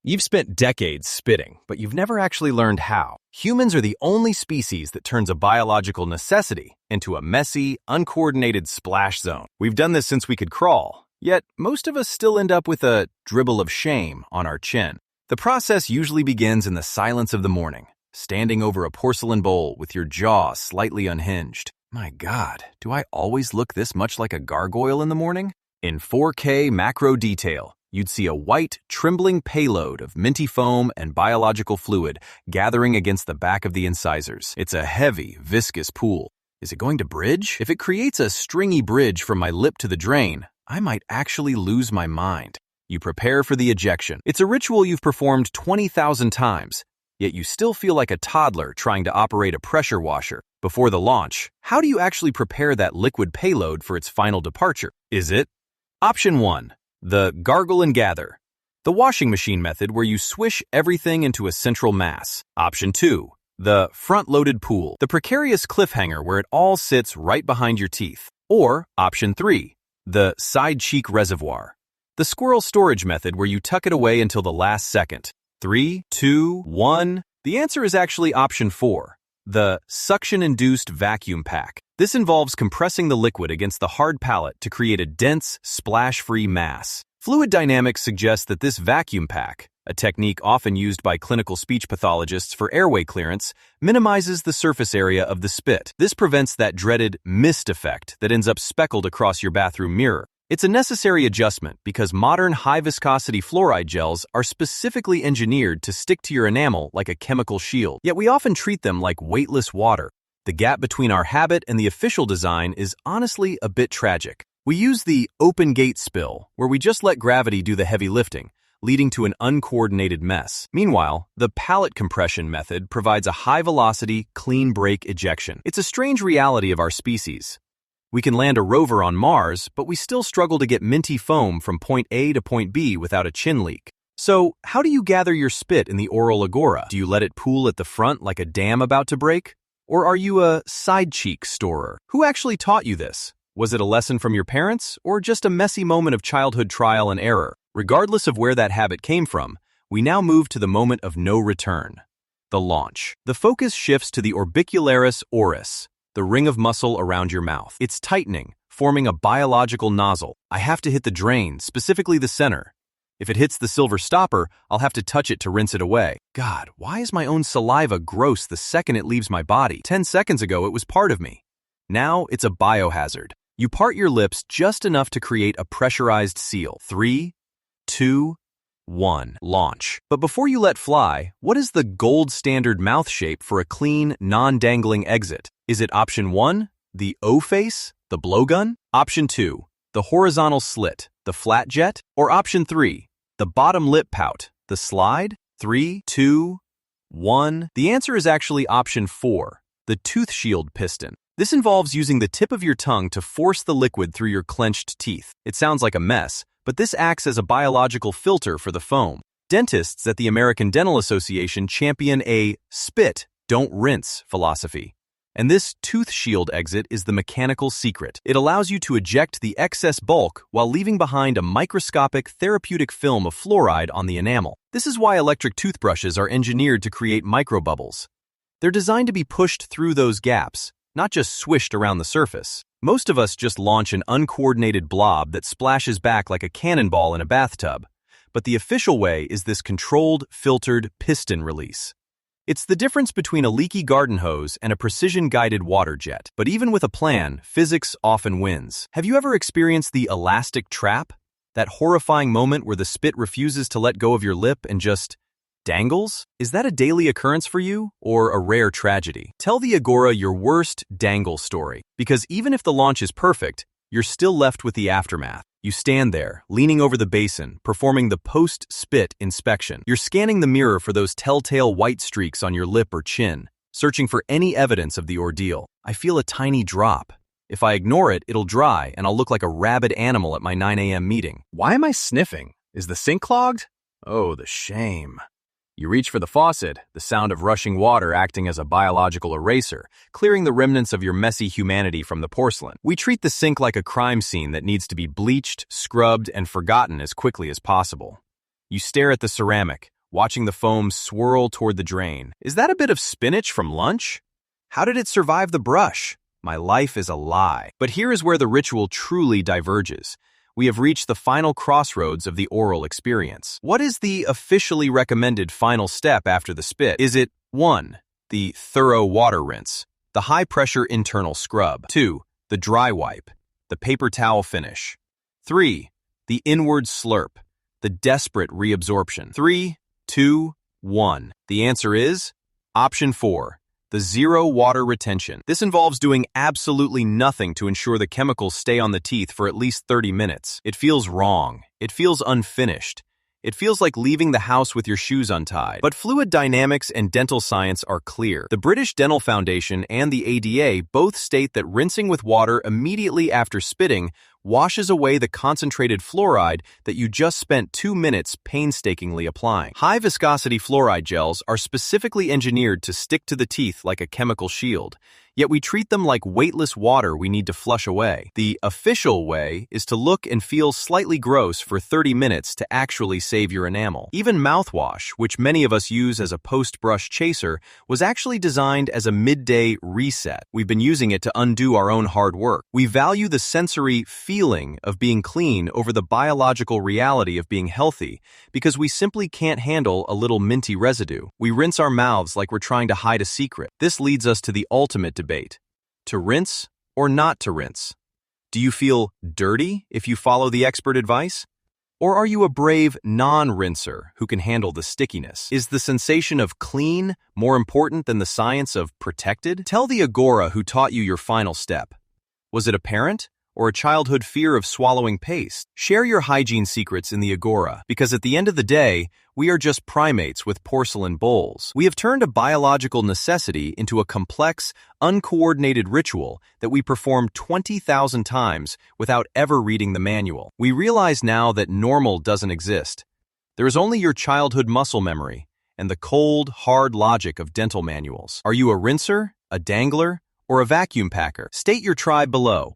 You've spent decades spitting, but you've never actually learned how. Humans are the only species that turns a biological necessity into a messy, uncoordinated splash zone. We've done this since we could crawl, yet most of us still end up with a dribble of shame on our chin. The process usually begins in the silence of the morning, standing over a porcelain bowl with your jaw slightly unhinged. My God, do I always look this much like a gargoyle in the morning? In 4K macro detail, you'd see a white, trembling payload of minty foam and biological fluid gathering against the back of the incisors. It's a heavy, viscous pool. Is it going to bridge? If it creates a stringy bridge from my lip to the drain, I might actually lose my mind. You prepare for the ejection. It's a ritual you've performed 20,000 times, yet you still feel like a toddler trying to operate a pressure washer. Before the launch, how do you actually prepare that liquid payload for its final departure? Is it? Option 1. The gargle and gather, the washing machine method where you swish everything into a central mass. Option 2, the front-loaded pool, the precarious cliffhanger where it all sits right behind your teeth. Or Option 3, the side cheek reservoir, the squirrel storage method where you tuck it away until the last second. 3, 2, 1. The answer is actually Option 4, the Suction-Induced Vacuum Pack. This involves compressing the liquid against the hard palate to create a dense, splash-free mass. Fluid dynamics suggests that this vacuum pack, a technique often used by clinical speech pathologists for airway clearance, minimizes the surface area of the spit. This prevents that dreaded mist effect that ends up speckled across your bathroom mirror. It's a necessary adjustment because modern high-viscosity fluoride gels are specifically engineered to stick to your enamel like a chemical shield, yet we often treat them like weightless water. The gap between our habit and the official design is honestly a bit tragic. We use the open gate spill, where we just let gravity do the heavy lifting, leading to an uncoordinated mess. Meanwhile, the palate compression method provides a high-velocity, clean break ejection. It's a strange reality of our species. We can land a rover on Mars, but we still struggle to get minty foam from point A to point B without a chin leak. So, how do you gather your spit in the oral agora? Do you let it pool at the front like a dam about to break? Or are you a side cheek storer? Who actually taught you this? Was it a lesson from your parents, or just a messy moment of childhood trial and error? Regardless of where that habit came from, we now move to the moment of no return, the launch. The focus shifts to the orbicularis oris, the ring of muscle around your mouth. It's tightening, forming a biological nozzle. I have to hit the drain, specifically the center. If it hits the silver stopper, I'll have to touch it to rinse it away. God, why is my own saliva gross the second it leaves my body? 10 seconds ago, it was part of me. Now, it's a biohazard. You part your lips just enough to create a pressurized seal. 3, 2, 1. Launch. But before you let fly, what is the gold standard mouth shape for a clean, non-dangling exit? Is it Option 1, the O-face, the blowgun? Option 2, the horizontal slit, the flat jet? Or Option 3, the bottom lip pout, the slide? 3, 2, 1. The answer is actually Option 4, the Tooth-Shield Piston. This involves using the tip of your tongue to force the liquid through your clenched teeth. It sounds like a mess, but this acts as a biological filter for the foam. Dentists at the American Dental Association champion a spit, don't rinse philosophy. And this tooth shield exit is the mechanical secret. It allows you to eject the excess bulk while leaving behind a microscopic therapeutic film of fluoride on the enamel. This is why electric toothbrushes are engineered to create microbubbles. They're designed to be pushed through those gaps, not just swished around the surface. Most of us just launch an uncoordinated blob that splashes back like a cannonball in a bathtub. But the official way is this controlled, filtered piston release. It's the difference between a leaky garden hose and a precision-guided water jet. But even with a plan, physics often wins. Have you ever experienced the elastic trap? That horrifying moment where the spit refuses to let go of your lip and just dangles? Is that a daily occurrence for you, or a rare tragedy? Tell the Agora your worst dangle story, because even if the launch is perfect, you're still left with the aftermath. You stand there, leaning over the basin, performing the post-spit inspection. You're scanning the mirror for those telltale white streaks on your lip or chin, searching for any evidence of the ordeal. I feel a tiny drop. If I ignore it, it'll dry, and I'll look like a rabid animal at my 9 a.m. meeting. Why am I sniffing? Is the sink clogged? Oh, the shame. You reach for the faucet, the sound of rushing water acting as a biological eraser, clearing the remnants of your messy humanity from the porcelain. We treat the sink like a crime scene that needs to be bleached, scrubbed, and forgotten as quickly as possible. You stare at the ceramic, watching the foam swirl toward the drain. Is that a bit of spinach from lunch? How did it survive the brush? My life is a lie. But here is where the ritual truly diverges. We have reached the final crossroads of the oral experience. What is the officially recommended final step after the spit? Is it 1. The thorough water rinse, the high-pressure internal scrub. 2. The dry wipe, the paper towel finish. 3. The inward slurp, the desperate reabsorption. 3, 2, 1. The answer is option 4. The zero water retention. This involves doing absolutely nothing to ensure the chemicals stay on the teeth for at least 30 minutes. It feels wrong. It feels unfinished. It feels like leaving the house with your shoes untied. But fluid dynamics and dental science are clear. The British Dental Foundation and the ADA both state that rinsing with water immediately after spitting washes away the concentrated fluoride that you just spent 2 minutes painstakingly applying. High-viscosity fluoride gels are specifically engineered to stick to the teeth like a chemical shield, yet we treat them like weightless water we need to flush away. The official way is to look and feel slightly gross for 30 minutes to actually save your enamel. Even mouthwash, which many of us use as a post-brush chaser, was actually designed as a midday reset. We've been using it to undo our own hard work. We value the sensory feeling of being clean over the biological reality of being healthy because we simply can't handle a little minty residue. We rinse our mouths like we're trying to hide a secret. This leads us to the ultimate debate. To rinse or not to rinse? Do you feel dirty if you follow the expert advice? Or are you a brave non-rinser who can handle the stickiness? Is the sensation of clean more important than the science of protected? Tell the agora who taught you your final step. Was it a parent? Or a childhood fear of swallowing paste? Share your hygiene secrets in the agora, because at the end of the day, we are just primates with porcelain bowls. We have turned a biological necessity into a complex, uncoordinated ritual that we perform 20,000 times without ever reading the manual. We realize now that normal doesn't exist. There is only your childhood muscle memory and the cold, hard logic of dental manuals. Are you a rinser, a dangler, or a vacuum packer? State your tribe below.